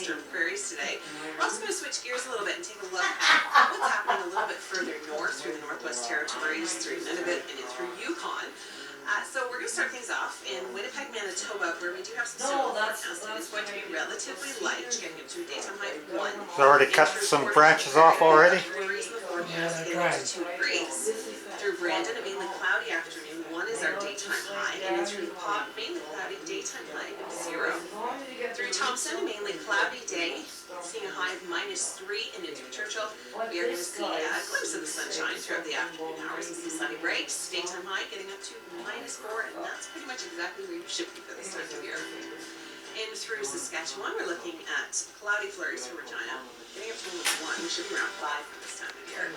eastern prairies today. We're also going to switch gears a little bit and take a look at what's happening a little bit further north through the Northwest Territories, through Nunavut, and through Yukon. So we're going to start things off in Winnipeg, Manitoba, where we do have some snow forecast. It's going to be relatively light, getting up to a daytime high of 1. It's already cut some branches off already. Flurries in the forecast, getting up to 2 degrees. Through Brandon, a mainly cloudy afternoon. 1 is our daytime high, and then through the Pop, mainly cloudy, daytime high of 0. Through Thompson, a mainly cloudy day, seeing a high of -3, and then through Churchill, we are going to see a glimpse of the sunshine throughout the afternoon hours and some sunny breaks. Daytime high getting up to -4, and that's pretty much exactly where you should be for this time of year. In through Saskatchewan, we're looking at cloudy flurries for Regina, getting up to 1. We should be around 5 for this time of year.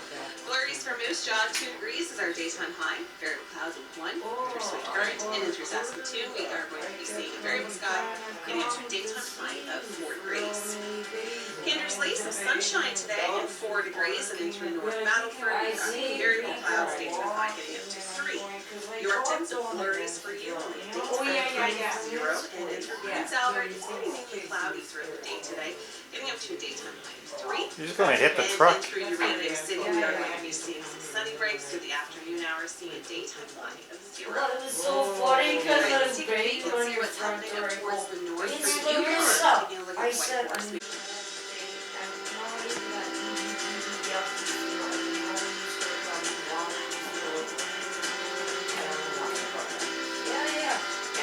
Flurries for Moose Jaw, 2 degrees is our daytime high. Variable clouds of 1. Through Swift Current and in through Saskatoon, we are going to be seeing a variable sky, getting up to a daytime high of 4 degrees. Kindersley, some sunshine today and 4 degrees, and in through North Battleford, we've got variable clouds, daytime high getting up to 3. Yorkton, some flurries for you, daytime high of 0, and in through Prince Albert, it's going to be mainly cloudy throughout the day today, getting up to a daytime high of 3. You're just going to hit the And truck. then through Uranus City, we are going to be seeing some sunny breaks through the afternoon hours, seeing a daytime high of 0. That was so funny because I was Take a peek banging and on see your what's front happening door. up towards the north. It's For the Yukon, stuff. taking a look I at said, White Horse.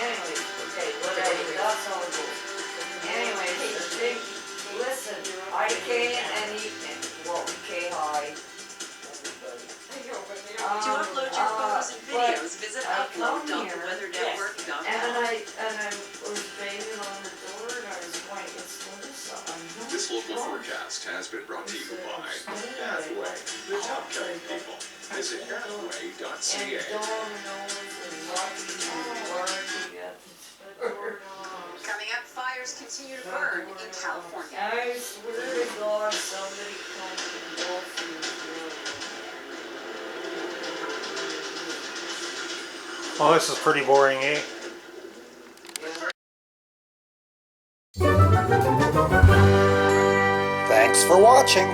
Anyways, okay, whatever, that's all it goes. Anyways, listen, IK and well, K high. To upload your photos and videos, visit I come here, upload.theweathernetwork.com. And I was banging on the door and I was going, it's Melissa, I know. This local forecast has been brought to you by Pathway, the top cutting people. Visit pathway.ca. And Domino's and Lucky and working at the store. Coming up, fires continue to burn in California. I swear to God, somebody come and go through. Oh, this is pretty boring, eh? Thanks for watching.